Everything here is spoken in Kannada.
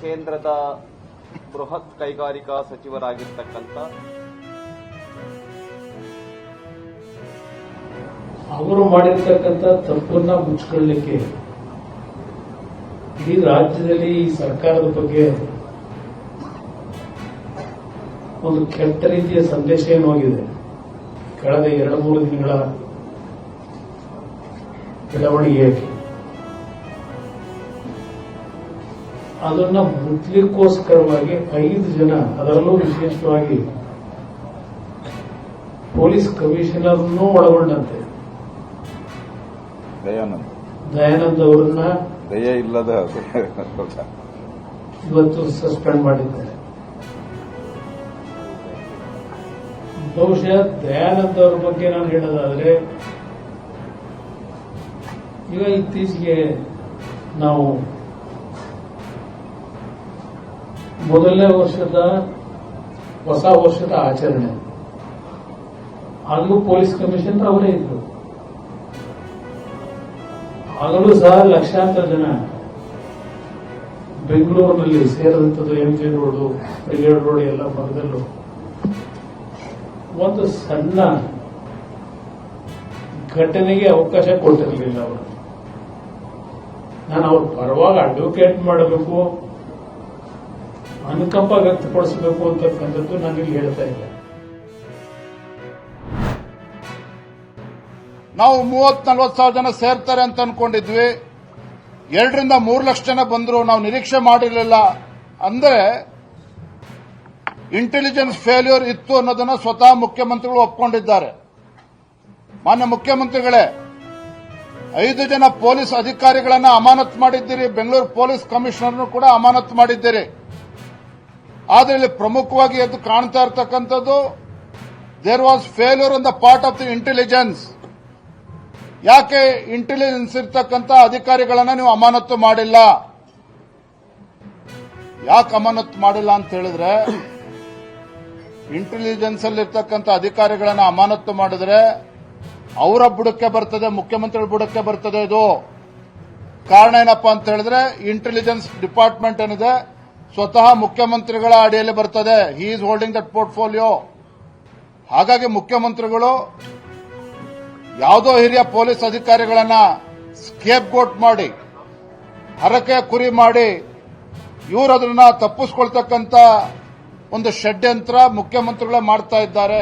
ಕೇಂದ್ರದ ಬೃಹತ್ ಕೈಗಾರಿಕಾ ಸಚಿವರಾಗಿರ್ತಕ್ಕಂಥ ಅವರು ಮಾಡಿರ್ತಕ್ಕಂಥ ತಪ್ಪನ್ನ ಮುಚ್ಚಿಕೊಳ್ಳಲಿಕ್ಕೆ ಇಡೀ ರಾಜ್ಯದಲ್ಲಿ ಈ ಸರ್ಕಾರದ ಬಗ್ಗೆ ಒಂದು ಕೆಟ್ಟ ರೀತಿಯ ಸಂದೇಶ ಏನು ಹೋಗಿದೆ. ಕಳೆದ 2-3 ದಿನಗಳ ಬೆಳವಣಿಗೆ ಅದನ್ನ ಮುಚ್ಚಲಿಕ್ಕೋಸ್ಕರವಾಗಿ 5 ಜನ, ಅದರಲ್ಲೂ ವಿಶೇಷವಾಗಿ ಪೊಲೀಸ್ ಕಮಿಷನರ್ನೂ ಒಳಗೊಂಡಂತೆ ದಯಾನಂದ್ ಅವರನ್ನ ದಯೆ ಇಲ್ಲದ ಇವತ್ತು ಸಸ್ಪೆಂಡ್ ಮಾಡಿದ್ದಾರೆ. ಬಹುಶಃ ದಯಾನಂದ್ ಅವರ ಬಗ್ಗೆ ನಾನು ಹೇಳೋದಾದ್ರೆ, ಈಗ ಇತ್ತೀಚೆಗೆ ನಾವು ಮೊದಲನೇ ವರ್ಷದ ಹೊಸ ವರ್ಷದ ಆಚರಣೆ, ಆಗಲೂ ಪೊಲೀಸ್ ಕಮಿಷನರ್ ಅವರೇ ಇದ್ರು. ಆಗಲೂ ಸಹ ಲಕ್ಷಾಂತರ ಜನ ಬೆಂಗಳೂರಿನಲ್ಲಿ ಸೇರಿದಂಥದ್ದು, MG ರೋಡು, ಬ್ರಿಗೇಡ್ ರೋಡ್ ಎಲ್ಲ ಭಾಗದಲ್ಲೂ ಒಂದು ಸಣ್ಣ ಘಟನೆಗೆ ಅವಕಾಶ ಕೊಟ್ಟಿರಲಿಲ್ಲ ಅವರು. ನಾನು ಅವ್ರ ಪರವಾಗಿ ಅಡ್ವೊಕೇಟ್ ಮಾಡಬೇಕು, ಅನುಕಂಪ ವ್ಯಕ್ತಪಡಿಸಬೇಕು ಅಂತಕ್ಕಂಥದ್ದು ನಾನಿಲ್ಲಿ ಹೇಳ್ತಾ ಇಲ್ಲ. ನಾವು 30-40 ಸಾವಿರ ಜನ ಸೇರ್ತಾರೆ ಅಂತ ಅನ್ಕೊಂಡಿದ್ವಿ. 2-3 ಲಕ್ಷ ಜನ ಬಂದ್ರು, ನಾವು ನಿರೀಕ್ಷೆ ಮಾಡಿರಲಿಲ್ಲ. ಅಂದ್ರೆ ಇಂಟೆಲಿಜೆನ್ಸ್ ಫೇಲ್ಯೂರ್ ಇತ್ತು ಅನ್ನೋದನ್ನ ಸ್ವತಃ ಮುಖ್ಯಮಂತ್ರಿಗಳು ಒಪ್ಕೊಂಡಿದ್ದಾರೆ. ಮಾನ್ಯ ಮುಖ್ಯಮಂತ್ರಿಗಳೇ, 5 ಜನ ಪೊಲೀಸ್ ಅಧಿಕಾರಿಗಳನ್ನ ಅಮಾನತು ಮಾಡಿದ್ದೀರಿ, ಬೆಂಗಳೂರು ಪೊಲೀಸ್ ಕಮಿಷನರ್ ಕೂಡ ಅಮಾನತು ಮಾಡಿದ್ದೀರಿ. ಆದರೆ ಇಲ್ಲಿ ಪ್ರಮುಖವಾಗಿ ಎದ್ದು ಕಾಣ್ತಾ ಇರತಕ್ಕಂಥದ್ದು, there was failure on the part of the intelligence. ಯಾಕೆ ಇಂಟೆಲಿಜೆನ್ಸ್ ಇರ್ತಕ್ಕಂಥ ಅಧಿಕಾರಿಗಳನ್ನ ನೀವು ಅಮಾನತು ಮಾಡಿಲ್ಲ? ಯಾಕೆ ಅಮಾನತು ಮಾಡಿಲ್ಲ ಅಂತ ಹೇಳಿದ್ರೆ, ಇಂಟೆಲಿಜೆನ್ಸ್ ಅಲ್ಲಿರ್ತಕ್ಕಂಥ ಅಧಿಕಾರಿಗಳನ್ನ ಅಮಾನತು ಮಾಡಿದ್ರೆ ಅವರ ಬುಡಕ್ಕೆ ಬರ್ತದೆ, ಮುಖ್ಯಮಂತ್ರಿಗಳ ಬುಡಕ್ಕೆ ಬರ್ತದೆ. ಇದು ಕಾರಣ ಏನಪ್ಪಾ ಅಂತ ಹೇಳಿದ್ರೆ, ಇಂಟೆಲಿಜೆನ್ಸ್ ಡಿಪಾರ್ಟ್ಮೆಂಟ್ ಏನಿದೆ ಸ್ವತಃ ಮುಖ್ಯಮಂತ್ರಿಗಳ ಅಡಿಯಲ್ಲಿ ಬರ್ತದೆ. He is holding that portfolio. ಹಾಗಾಗಿ ಮುಖ್ಯಮಂತ್ರಿಗಳು ಯಾವುದೋ ಹಿರಿಯ ಪೊಲೀಸ್ ಅಧಿಕಾರಿಗಳನ್ನ ಸ್ಕೇಪ್ ಗೋಟ್ ಮಾಡಿ, ಹರಕೆ ಕುರಿ ಮಾಡಿ, ಇವರು ಅದನ್ನ ತಪ್ಪಿಸ್ಕೊಳ್ತಕ್ಕಂಥ ಒಂದು ಷಡ್ಯಂತ್ರ ಮುಖ್ಯಮಂತ್ರಿಗಳೇ ಮಾಡ್ತಾ ಇದ್ದಾರೆ.